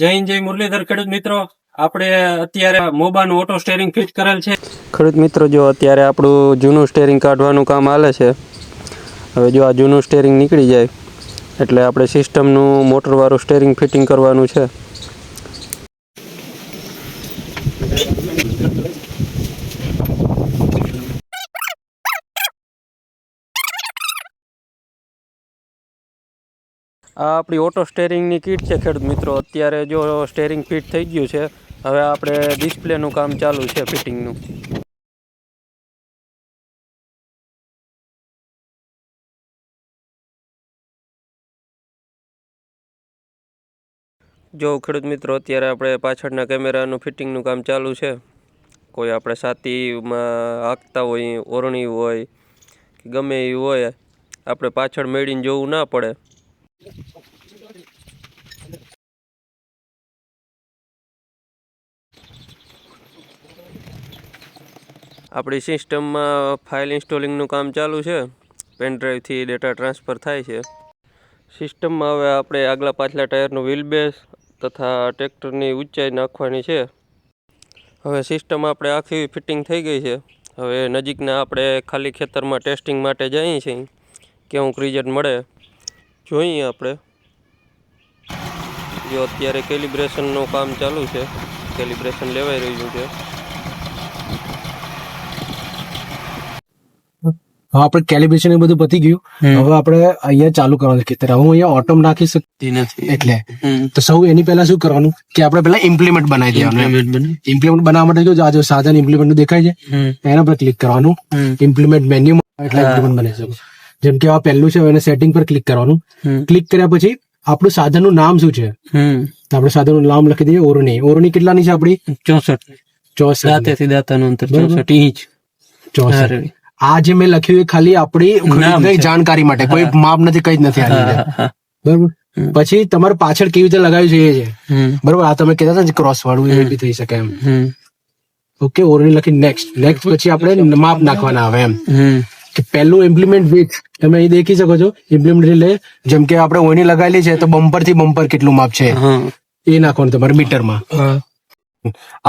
જય હિન્દ, જય મુરલીધર ખેડૂત મિત્રો. આપણે અત્યારે મોબાનું ઓટો સ્ટેરિંગ ફિટ કરેલ છે. ખેડૂત મિત્રો, જો અત્યારે આપણું જૂનું સ્ટેરિંગ કાઢવાનું કામ હાલે છે. હવે જો આ જૂનું સ્ટેરિંગ નીકળી જાય એટલે આપણે સિસ્ટમનું મોટરવાળું સ્ટેરિંગ ફિટિંગ કરવાનું છે. આ આપણી ઓટો સ્ટેરિંગની કીટ છે ખેડૂત મિત્રો. અત્યારે જો સ્ટેરિંગ ફિટ થઈ ગયું છે. હવે આપણે ડિસ્પ્લેનું કામ ચાલુ છે ફિટિંગનું. જો ખેડૂત મિત્રો, અત્યારે આપણે પાછળના કેમેરાનું ફિટિંગનું કામ ચાલુ છે. કોઈ આપણે છાતીમાં હાંકતા હોય, ઓરણી હોય કે ગમે એવી હોય, આપણે પાછળ મેળીને જોવું ના પડે. આપણી સિસ્ટમમાં ફાઇલ ઇન્સ્ટોલિંગનું કામ ચાલુ છે. પેનડ્રાઈવથી ડેટા ટ્રાન્સફર થાય છે. સિસ્ટમમાં હવે આપણે આગલા પાછલા ટાયરનું વ્હીલ બેઝ તથા ટ્રેક્ટરની ઊંચાઈ નાખવાની છે. હવે સિસ્ટમ આપણે આખી ફિટિંગ થઈ ગઈ છે. હવે નજીકના આપણે ખાલી ખેતરમાં ટેસ્ટિંગ માટે જઈએ છીએ. કેવું રિઝલ્ટ મળે જોઈએ આપણે. જો અત્યારે કેલિબ્રેશનનું કામ ચાલુ છે. કેલિબ્રેશન લેવાઈ રહ્યું છે. હવે આપણે કેલિબ્રેશન એ બધું પતી ગયું. હવે આપણે અહીંયા ચાલુ કરવાનું છે ખેતર. હવે હું અહીંયા ઓટોમ નાખી શકતી નથી એટલે તો સૌ એની પહેલા શું કરવાનું કે આપણે પહેલા ઇમ્પ્લિમેન્ટ બનાવી દેવાનું. ઇમ્પ્લિમેન્ટ બનાવવા માટે જો આ જો સાધન ઇમ્પ્લિમેન્ટ દેખાય છે એના પર ક્લિક કરવાનું. ઇમ્પ્લિમેન્ટ મેન્યુ એટલે ઇમ્પ્લિમેન્ટ બનાવી શકો. જેમ કે આ પહેલું છે એને સેટિંગ પર ક્લિક કરવાનું. ક્લિક કર્યા પછી આપણું સાધનનું નામ શું છે? આપણે સાધનનું નામ લખી દઈએ ઓરણી. ઓરણી કેટલાની છે આપણી? 64 દાંતેથી દાંતાનું અંતર 64 ઇંચ. 64. આ જે મેં લખ્યું એ ખાલી આપણી જાણકારી માટે, કોઈ માપ નથી, કઈ જ નથી આ. બરોબર. પછી તમારે પાછળ કેવી રીતે લગાવ્યું છે એ છે. બરોબર. આ તમે કહેતા હતા ને ક્રોસ વાળું એ બી થઈ શકે એમ. ઓકે. ઓરણી લખી નેક્સ્ટ. પછી આપણે માપ નાખવાના આવે એમ કે પહેલું ઇમ્પ્લિમેન્ટ વિથ તમે અહીં દેખી શકો છો. ઇમ્પ્લિમેન્ટ એટલે જેમ કે આપણે ઓરણી લગાવેલી છે તો બમ્પર થી બમ્પર કેટલું માપ છે એ નાખવાનું તમારે મીટરમાં.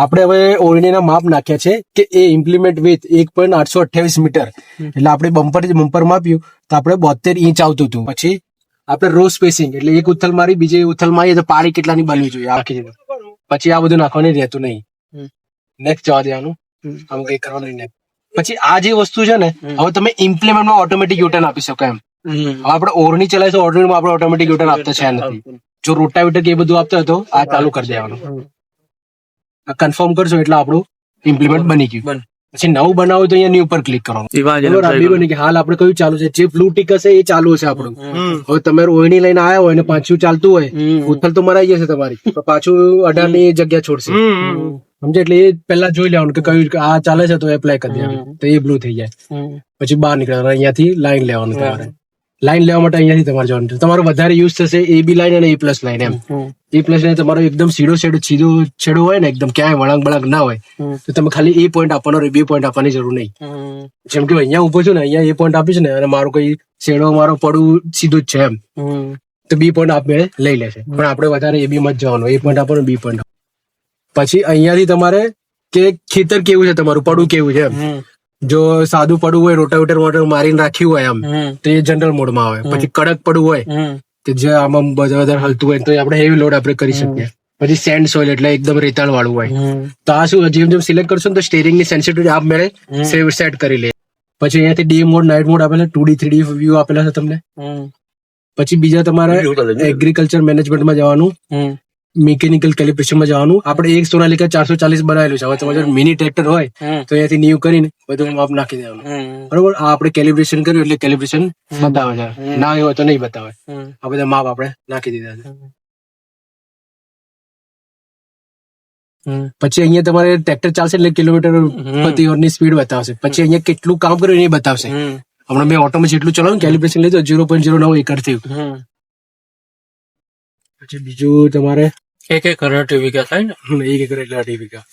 આપણે હવે ઓરણીના માપ નાખ્યા છે કે એ ઇમ્પ્લિમેન્ટ વિથ 1.828 મીટર એટલે આપણે બમ્પર બમ્પર માપ્યું તો આપણે 72 ઇંચ આવતું હતું. પછી આપણે રો સ્પેસિંગ એટલે એક ઉથલ મારી બીજી ઉથલ મારીએ તો પાળી કેટલાની બનવી જોઈએ આખી. પછી આ બધું નાખવાનું રહેતું નહીં. નેક્સ્ટ જવા દેવાનું. આમ કઈ કરવાનું નહીં. પછી આ જે વસ્તુ છે ને હવે તમે ઇમ્પ્લિમેન્ટમાં ઓટોમેટિક યુટર્ન આપી શકો એમ. હવે આપણે ઓરણી ચલાવીએ તો ઓરણીમાં આપણે ઓટોમેટિક યુટર્ન આપતા છે નથી. જો રોટાવેટર કે એ બધું આપતા હોય તો આ ચાલુ કરી દેવાનું. કન્ફર્મ કરશો એટલે આપણું ઇમ્પ્લિમેન્ટ બની ગયું. પછી નવું બનાવો તો અહીંયા ન્યુ પર ક્લિક કરવાનું. હાલ આપણે કયું ચાલુ છે? જે બ્લુ ટીક હશે એ ચાલુ હશે આપણું. હવે તમારે ઓયણી લઈને આવ્યા હોય ને પાછું ચાલતું હોય ઉથલ તો મરાઈ જશે તમારી. પાછું 18 ની જગ્યા છોડશે. સમજે? એટલે એ પેલા જોઈ લેવાનું કે કયું આ ચાલે છે તો એપ્લાય કરી દેવાનું તો એ બ્લુ થઈ જાય. પછી બહાર નીકળવાનું. અહીંયાથી લાઈન લેવાનું. તમારે લાઈન લેવા માટે અહીંયાથી તમારે જવાનું. તમારો વધારે યુઝ થશે એ બી લાઈન અને એ પ્લસ લાઈન એમ. એ પ્લસ લાઈન તમારો એકદમ સીધો છેડો હોય ને એકદમ ક્યાંય વળાંક બળાંક ના હોય તો તમે ખાલી એ પોઈન્ટ આપવાનો, બે પોઈન્ટ આપવાની જરૂર નહીં. જેમ કે અહીંયા ઉભો છું ને અહીંયા એ પોઈન્ટ આપીશ ને અને મારું કોઈ શેડો મારો પડવું સીધું જ છે એમ તો બી પોઈન્ટ આપે લઈ લેશે. પણ આપણે વધારે એ બી માં જ જવાનું. એ પોઈન્ટ આપવાનું, બી પોઈન્ટ. પછી અહીંયાથી તમારે કે ખેતર કેવું છે તમારું, પડવું કેવું છે એમ. જો સાદું પડવું હોય રોટાવેટર મોટર મારીને રાખ્યું હોય આમ તો એ જનરલ મોડમાં આવે. પછી કડક પડવું હોય કે જે આમાં વધારે હલતું હોય તો આપણે હેવી લોડ આપણે કરી શકીએ. પછી સેન્ડ સોઇલ એટલે એકદમ રેતાળ વાળું હોય તો આ શું જેમ જેમ સિલેક્ટ કરશો ને તો સ્ટેરિંગની સેન્સિટિવિટી આપ મેળે સેટ કરી લે. પછી અહીંયાથી ડે મોડ, નાઇટ મોડ આપેલા, 2D 3D વ્યૂ આપેલા છે તમને. પછી બીજા તમારે એગ્રીકલ્ચર મેનેજમેન્ટમાં જવાનું, મિકેનિકલ કેલિબ્રેશનમાં જવાનું. આપણે એક સોનાલિકા 440 બનાવેલું છે. હવે તમારે મિની ટ્રેક્ટર હોય તો અહીંયાથી ન્યુ કરીને બધું માપ નાખી દેવાનું. બરોબર. આ આપણે કેલિબ્રેશન કર્યું એટલે કેલિબ્રેશન બતાવે છે. ના હોય તો નહીં બતાવે. આ બધા માપ આપણે નાખી દીધા છે. પછી અહીંયા તમારે ટ્રેક્ટર ચાલશે એટલે કિલોમીટર પ્રતિ અવરની સ્પીડ બતાવશે. પછી અહીંયા કેટલું કામ કર્યું એ બતાવશે. હમણાં મેં ઓટોમાં જેટલું ચલાવ્યું કેલિબ્રેશન લીધું 0.09 એકર થયું. પછી બીજું તમારે 1 એકર 18 વીઘા થાય ને. 1 એકર એટલે 18 વીઘા.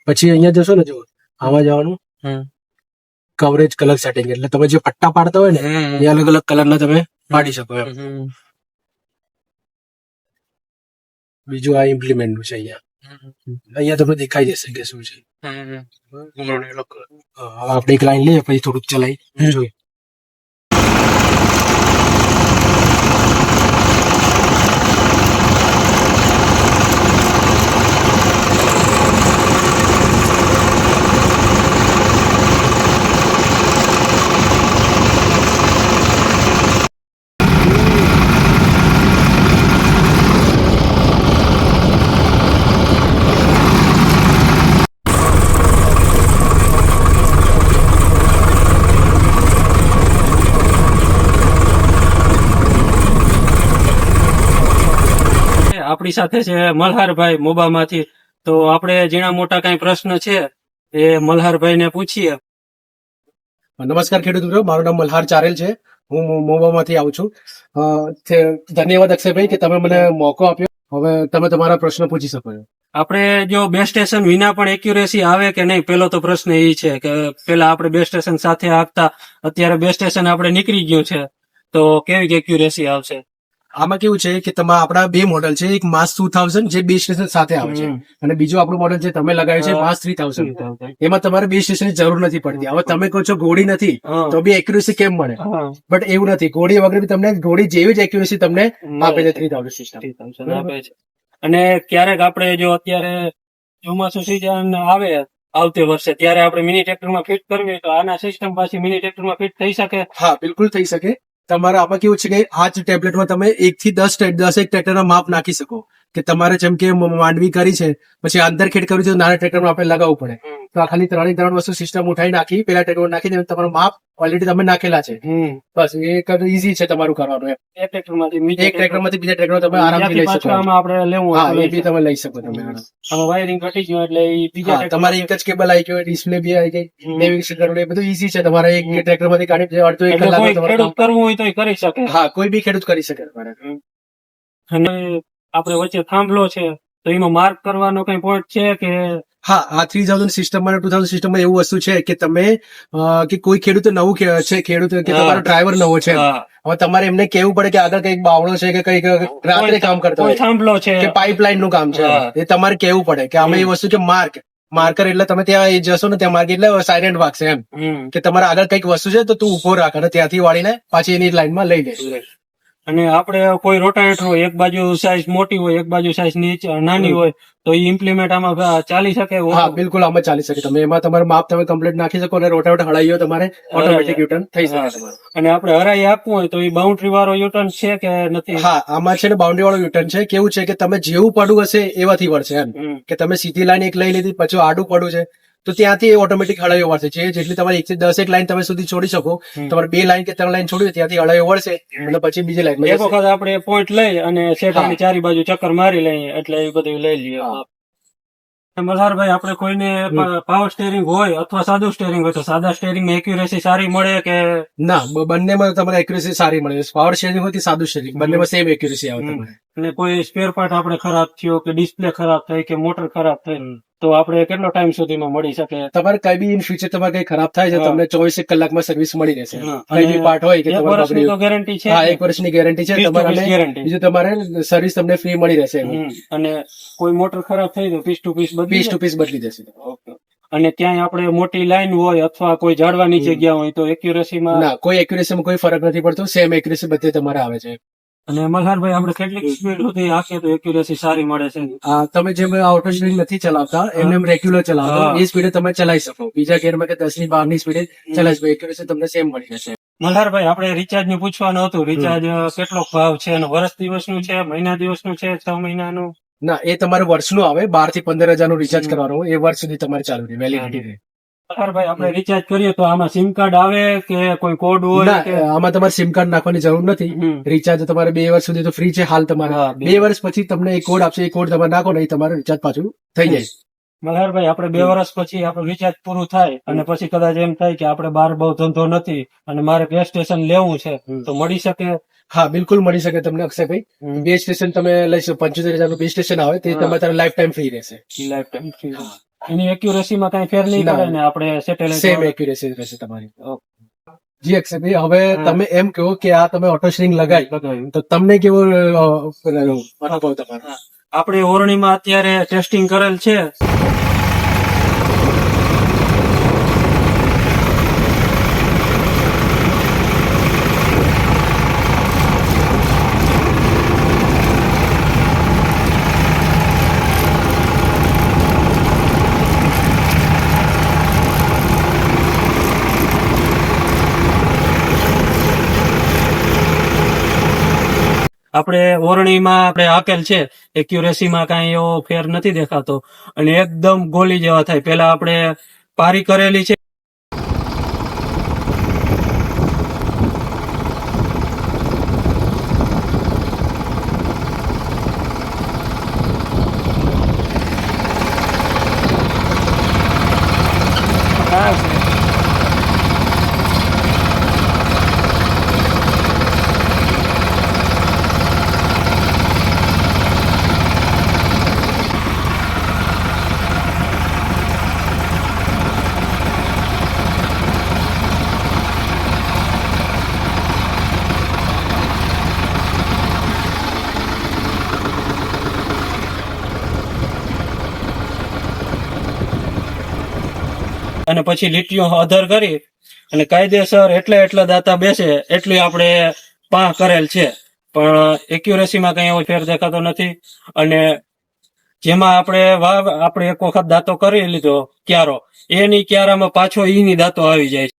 પછી અહીંયા જશો ને જો આમાં જવાનું કવરેજ કલર સેટિંગ એટલે તમે જે પટ્ટા પાડતા હોય ને એ અલગ અલગ કલરના તમે પાડી શકો એમ. બીજું આ ઇમ્પ્લિમેન્ટ નું છે અહીંયા તમને દેખાઈ જશે કે શું છે. આપણે એક લાઈન લઈએ પછી થોડુંક ચલાવી જોઈએ. આપણી સાથે છે મલ્હારભાઈ મોબામાંથી. તો આપણે ઝીણા મોટા કઈ પ્રશ્ન છે એ મલ્હારભાઈને પૂછીએ. નમસ્કાર ખેડૂત મિત્રો, મારું નામ મલ્હાર ચારેલ છે. હું મોબામાંથી આવું છું. ધન્યવાદ અક્ષયભાઈ કે તમે મને મોકો આપ્યો. હવે તમે તમારા પ્રશ્ન પૂછી શકો છો. આપણે જો બે સ્ટેશન વિના પણ એક્યુરેસી આવે કે નહીં, પેલો તો પ્રશ્ન એ છે કે પેલા આપણે બે સ્ટેશન સાથે હાંકતા, અત્યારે બે સ્ટેશન આપણે નીકળી ગયું છે તો કેવી એક્યુરેસી આવશે? આમાં કેવું છે કે તમારા આપણા બે મોડલ છે, એક માસ 2000 જે બે સ્ટેશન સાથે આવે છે અને બીજું આપણું મોડલ છે તમે લગાવ્યું છે માસ 3000. એમાં તમારે બે સ્ટેશનની જરૂર નથી પડતી. હવે તમે કહો છો ઘોડી નથી તો બી એક્યુરેસી કેમ મળે? બટ એવું નથી, ઘોડી વગર બી તમને ઘોડી જેવી જ એક્યુરેસી તમને આપે છે 3000 સિસ્ટમ આપે છે. અને ક્યારેક આપણે જો અત્યારે ચોમાસું સિઝન આવે આવતે વર્ષે ત્યારે આપણે મિની ટ્રેક્ટરમાં ફિટ કરવી હોય તો આના સિસ્ટમ પાછી મિની ટ્રેક્ટરમાં ફિટ થઈ શકે? હા, બિલકુલ થઈ શકે. તમારે આમાં કેવું છે કે આ જ ટેબ્લેટમાં તમે 1 થી 10 એક ટ્રેક્ટરના માપ નાખી શકો. કે તમારે જેમ કે માંડવી કરી છે પછી આંતરખેડ કરવી છે તો નાના ટ્રેક્ટરમાં આપણે લગાવવું પડે. તો આ ખાલી ત્રણ વસ્તુ સિસ્ટમ ઉઠાવી નાખી પેલા ટ્રેક્ટરમાં નાખી દે, તમારું માપ ઓલરેડી તમે નાખેલા છે. બસ એ ઈઝી છે તમારું કરવાનું. એક ટ્રેક્ટરમાંથી બીજા ટ્રેક્ટરમાં તમે આરામથી લઈ શકો. આમાં આપણે લેવું હા, એ બી તમે લઈ શકો. તમે આમાં વાયરિંગ ઘટી ગયું એટલે બીજા તમારે એક જ કેબલ આવી ગયો, ડિસ્પ્લે બી આવી ગઈ, નેવિગેશન કરવું, એ બધું ઈઝી છે. તમારે એક ટ્રેક્ટરમાંથી કાઢી અડધો 1 કલાક ખેડૂત કરવું હોય તો એ કરી શકે. હા, કોઈ બી ખેડૂત કરી શકે. અને આપણે વચ્ચે થાંભલો છે તો એમાં માર્ક કરવાનો કઈ પોઈન્ટ છે કે? હા, આ 3000 સિસ્ટમમાં 2000 સિસ્ટમમાં એવું વસ્તુ છે કે તમે કે કોઈ ખેડૂત નવું છે, ખેડૂત કે તમારો ડ્રાઈવર નવો છે, હવે તમારે એમને કેવું પડે કે આગળ કઈક બાવળો છે કે કઈક રાત્રે કામ કરતો હોય, થાંભલો છે કે પાઇપલાઇન નું કામ છે, એ તમારે કેવું પડે કે અમે એ વસ્તુ કે માર્કર એટલે તમે ત્યાં જશો ને ત્યાં માર્ક એટલે સાયલેન્ટ વાગશે એમ કે તમારે આગળ કઈક વસ્તુ છે તો તું ઉભો રાખ અને ત્યાંથી વાળીને પાછી એની લાઈનમાં લઈ લે. અને આપણે કોઈ રોટાવેટર હોય, એક બાજુ સાઈઝ મોટી હોય, એક બાજુ સાઈઝ નાની હોય તો એ ઇમ્પ્લિમેન્ટ આમાં ચાલી શકે? હા, બિલકુલ આમાં ચાલી શકે. તમે એમાં તમારું માપ તમે કમ્પ્લીટ નાખી શકો અને રોટાવેટર હળાઈઓ તમારે ઓટોમેટિક યુટર્ન થઈ શકે. અને આપણે હરાઈ આપવું હોય તો એ બાઉન્ડ્રી વાળો યુટર્ન છે કે નથી? હા, આમાં છે ને બાઉન્ડ્રી વાળો યુટર્ન છે. કેવું છે કે તમે જેવું પડવું હશે એવાથી વળશે એમ કે તમે સીધી લાઈન એક લઈ લીધી પછી આડું પડવું છે તો ત્યાંથી ઓટોમેટિક હળાઈઓ વળશે. જેટલી તમારે 1 થી 10 એક લાઈન તમે સુધી છોડી શકો, તમારે 2 લાઈન કે 3 લાઈન છોડી ત્યાંથી હળાઈઓ વળશે અને પછી બીજી લાઈન એક વખત આપણે પોઈન્ટ લઈ અને સેટાની ચારી બાજુ ચક્કર મારી લઈએ એટલે એ બધું લઈ લઈએ. મલ્હારભાઈ, આપણે કોઈને પાવર સ્ટેરિંગ હોય અથવા સાદું સ્ટેરિંગ હોય તો સાદા સ્ટેરિંગમાં એક્યુરેસી સારી મળે કે ના? બંનેમાં તમને એક્યુરેસી સારી મળે. પાવર સ્ટેરિંગ હોય કે સાદું સ્ટેરિંગ, બંનેમાં સેમ એક્યુરેસી આવે તમારે. અને કોઈ સ્પેર પાર્ટ આપણે ખરાબ થયો કે ડિસ્પ્લે ખરાબ થઈ કે મોટર ખરાબ થઈ તો આપણે કેટલો ટાઈમ સુધીમાં મળી શકે? તમારે કઈ બી ઇન ફ્યુચર તમારે કઈ ખરાબ થાય છે તમને 24 કલાકમાં સર્વિસ મળી રહેશે. કઈ બી પાર્ટ હોય કે તમારે ગેરંટી છે? હા, 1 વર્ષની ગેરંટી છે તમારે. બીજું તમારે સર્વિસ તમને ફ્રી મળી રહેશે. અને કોઈ મોટર ખરાબ થઈ તો પીસ ટુ પીસ બદલી દેશે. અને ત્યાં આપણે મોટી લાઈન હોય અથવા કોઈ ઝાડવા નીચે ગયા હોય તો એક્યુરેસીમાં? ના, કોઈ એક્યુરેસીમાં કોઈ ફરક નથી પડતો. સેમ એક્યુરેસી બધે તમારે આવે છે. અને મલ્હારભાઈ, આપણે કેટલીક સ્પીડ સુધી હાંકીએ તો એક્યુરેસી સારી મળે છે? તમે જેમ ઓટો સ્ટેરિંગ નથી ચલાવતા એમને રેગ્યુલર ચલાવતા એ સ્પીડે તમે ચલાવી શકો. બીજા ગેરમાં કે 10 ની 12 ની સ્પીડે ચલાવી શકો. એક્યુરેસી તમને સેમ મળી જશે. મલ્હારભાઈ, આપણે રિચાર્જ નું પૂછવાનું હતું. રિચાર્જ કેટલો ભાવ છે? વર્ષ દિવસનું છે, મહિના દિવસનું છે, 6 મહિનાનું? ના, એ તમારે વર્ષનું આવે. 12 થી 15 હજારનું રિચાર્જ કરવાનું હોય. એ વર્ષ સુધી તમારે ચાલુ રહે, વેલિડિટી રહે. મલ્હારભાઈ, આપણે રિચાર્જ કરીએ તો આમાં સિમ કાર્ડ આવે કે કોઈ કોડ હોય? આમાં તમારે સિમ કાર્ડ નાખવાની જરૂર નથી. રિચાર્જ તમારે 2 વર્ષ સુધી તો ફ્રી છે હાલ. તમારે 2 વર્ષ પછી તમને એક કોડ આપશે, એ કોડ તમે નાખો ને તમારું રિચાર્જ પાછું થઈ જાય. મલ્હારભાઈ, આપણે 2 વર્ષ પછી આપણું રિચાર્જ પૂરું થાય અને પછી કદાચ એમ થાય કે આપણે બહાર બહુ ધંધો નથી અને મારે ગેસ સ્ટેશન લેવું છે તો મળી શકે? હા, બિલકુલ મળી શકે તમને અક્ષયભાઈ. બે સ્ટેશન તમે લઈ શકો. 75,000 નું બે સ્ટેશન આવે તે તમારે લાઈફ ટાઈમ ફ્રી રહેશે. Life time free. એની એક્યુરેસીમાં કઈ ફેર નહીં પડે ને? આપણે સેટેલાઇટ સેમ એક્યુરેસી રહેશે તમારી. જી અક્ષયભાઈ, હવે તમે એમ કહો કે આ તમે ઓટો સ્ટેરિંગ લગાવી તો તમને કેવો અનુભવ તમારો? આપણે ઓરણીમાં અત્યારે ટેસ્ટિંગ કરેલ છે. આપણે ઓરણીમાં આપણે હાકેલ છે, એક્યુરેસીમાં કાંઈ એવો ફેર નથી દેખાતો અને એકદમ ગોલી જેવા થાય. પેલા આપણે પારી કરેલી છે. અને પછી લીટીઓ અધર કરી અને કાયદેસર એટલા દાંતા બેસે એટલી આપણે પા કરેલ છે, પણ એક્યુરેસીમાં કઈ એવો ફેર દેખાતો નથી. અને જેમાં આપણે એક વખત દાંતો કરી લીધો ક્યારો, એની ક્યારામાં પાછો ઈની દાંતો આવી જાય છે.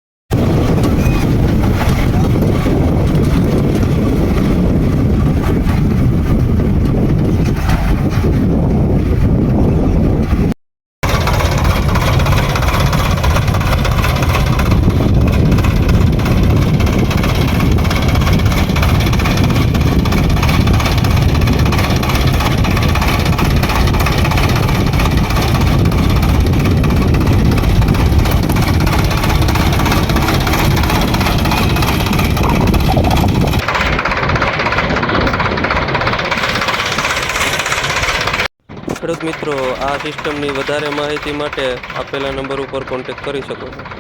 ખેડૂત મિત્રો, આ સિસ્ટમની વધારે માહિતી માટે આપેલા નંબર ઉપર કોન્ટેક્ટ કરી શકો છો.